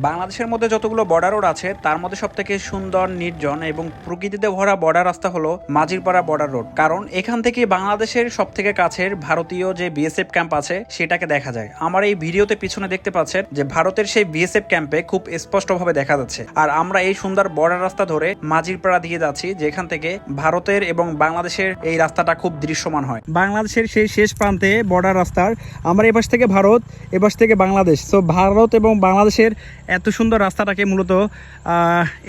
বাংলাদেশের মধ্যে যতগুলো বর্ডার রোড আছে তার মধ্যে সবথেকে সুন্দর, নির্জন এবং প্রকৃতিতে ভরা বর্ডার রাস্তা হলো মাঝিরপাড়া বর্ডার রোড। কারণ এখান থেকে বাংলাদেশের সবথেকে কাছের ভারতীয় যে বিএসএফ ক্যাম্প আছে সেটাকে দেখা যায়। আমার এই ভিডিওতে পিছনে দেখতে পাচ্ছেন যে ভারতের সেই বিএসএফ ক্যাম্পে খুব স্পষ্টভাবে দেখা যাচ্ছে। আর আমরা এই সুন্দর বর্ডার রাস্তা ধরে মাঝিরপাড়া দিয়ে যাচ্ছি, যেখান থেকে ভারতের এবং বাংলাদেশের এই রাস্তাটা খুব দৃশ্যমান হয়। বাংলাদেশের সেই শেষ প্রান্তে বর্ডার রাস্তার আমরা এপাশ থেকে ভারত, এপাশ থেকে বাংলাদেশ। তো ভারত এবং বাংলাদেশের এত সুন্দর রাস্তাটাকে মূলত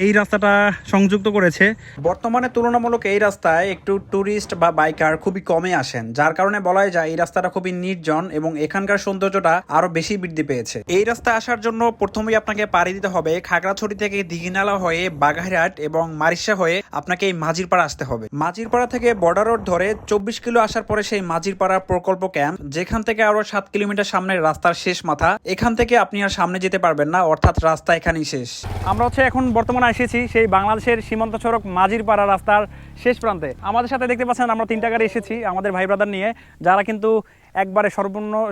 এই রাস্তাটা সংযুক্ত করেছে। বর্তমানে তুলনামূলক এই রাস্তায় একটু ট্যুরিস্ট বা বাইকার খুবই কমে আসেন, যার কারণে বলাই যায় এই রাস্তাটা খুবই নির্জন এবং এখানকার সৌন্দর্যটা আরো বেশি বৃদ্ধি পেয়েছে। এই রাস্তায় আসার জন্য প্রথমেই আপনাকে পাড়ি দিতে হবে খাগড়াছড়ি থেকে দিঘিনালা হয়ে বাঘাইরহাট এবং মারিশা হয়ে আপনাকে এই মাঝিরপাড়া আসতে হবে। মাঝিরপাড়া থেকে বর্ডার রোড ধরে 24 কিলো আসার পরে সেই মাঝিরপাড়া প্রকল্প ক্যাম্প, যেখান থেকে আরো 7 কিলোমিটার সামনে রাস্তার শেষ মাথা। এখান থেকে আপনি আর সামনে যেতে পারবেন না, অর্থাৎ রাস্তা এখানেই শেষ। আমরা এখন বর্তমানে এসেছি সেই বাংলাদেশের সীমান্ত সড়ক মাঝিরপাড়া রাস্তার শেষ প্রান্তে। আমাদের সাথে দেখতে পাচ্ছেন আমরা 3টা গাড়ি এসেছি আমাদের ভাই ব্রাদার নিয়ে, যারা কিন্তু একবারে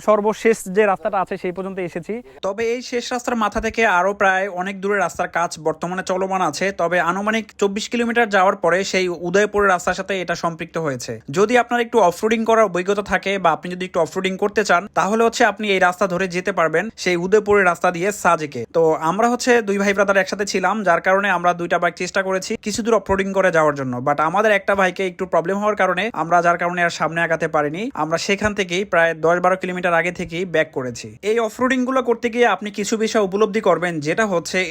সর্বশেষ যে রাস্তাটা আছে সেই পর্যন্ত এসেছি। তবে এই শেষ রাস্তার মাথা থেকে আরো প্রায় অনেক দূরে রাস্তার কাজ বর্তমানে চলমান আছে। তবে আনুমানিক 24 কিলোমিটার যাওয়ার পরে সেই উদয়পুরের রাস্তার সাথে এটা সম্পৃক্ত হয়েছে। যদি আপনার একটু অফরোডিং করার অভিজ্ঞতা থাকে বা আপনি যদি একটু অফরোডিং করতে চান, তাহলে আপনি এই রাস্তা ধরে যেতে পারবেন সেই উদয়পুরের রাস্তা দিয়ে সাজেকে। তো আমরা দুই ভাই ব্রাদার একসাথে ছিলাম, যার কারণে আমরা 2টা বাইক চেষ্টা করেছি কিছু দূর অফরোডিং করে যাওয়ার জন্য। বাট আমাদের একটা বাইকে একটু প্রবলেম হওয়ার কারণে আমরা আর সামনে আগাতে পারিনি। আমরা সেখান থেকেই প্রায় 10-12 কিলোমিটার আগে থেকেই ব্যাক করেছি। এই অফরোডিং গুলো করতে গিয়ে আপনি কিছু বিষয় উপলব্ধি করবেন, যেটা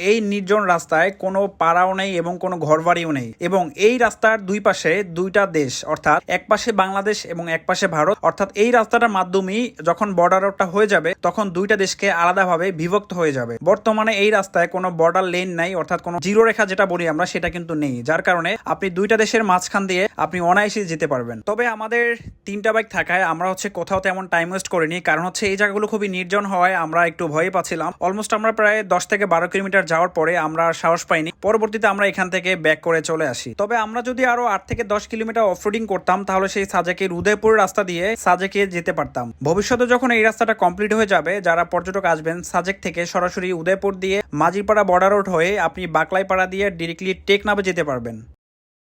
এই নির্জন রাস্তায় কোনো পাড়াও নেই এবং কোনো ঘরবাড়িও নেই, এবং এই রাস্তার দুই পাশে 2টা দেশ, অর্থাৎ এক পাশে বাংলাদেশ এবং এক পাশে ভারত। অর্থাৎ এই রাস্তাটার মাধ্যমেই যখন বর্ডার রোডটা হয়ে যাবে তখন 2টা দেশকে আলাদাভাবে বিভক্ত হয়ে যাবে। বর্তমানে এই রাস্তায় কোনো বর্ডার লেন নাই, অর্থাৎ কোনো জিরো রেখা যেটা বলি আমরা সেটা কিন্তু নেই, যার কারণে আপনি 2টা দেশের মাঝখান দিয়ে আপনি অনায়াসে যেতে পারবেন। তবে আমাদের 3টা বাইক থাকায় আমরা কোথাও তেমন টাইম ওয়েস্ট করিনি, কারণ এই জায়গাগুলো খুবই নির্জন হওয়ায় আমরা একটু ভয় পাচ্ছিলাম। অলমোস্ট আমরা প্রায় 10 থেকে 12 কিলোমিটার যাওয়ার পরে আমরা সাহস পাইনি, পরবর্তীতে আমরা এখান থেকে ব্যাক করে চলে আসি। তবে আমরা যদি আরো 8 থেকে 10 কিলোমিটার অফরোডিং করতাম তাহলে সেই সাজেকের উদয়পুর রাস্তা দিয়ে সাজেকে যেতে পারতাম। ভবিষ্যতে যখন এই রাস্তাটা কমপ্লিট হয়ে যাবে, যারা পর্যটক আসবেন সাজেক থেকে সরাসরি উদয়পুর দিয়ে মাঝিরপাড়া বর্ডার রোড হয়ে আপনি বাকলাইপাড়া দিয়ে ডিরেক্টলি টেকনাফে যেতে পারবেন।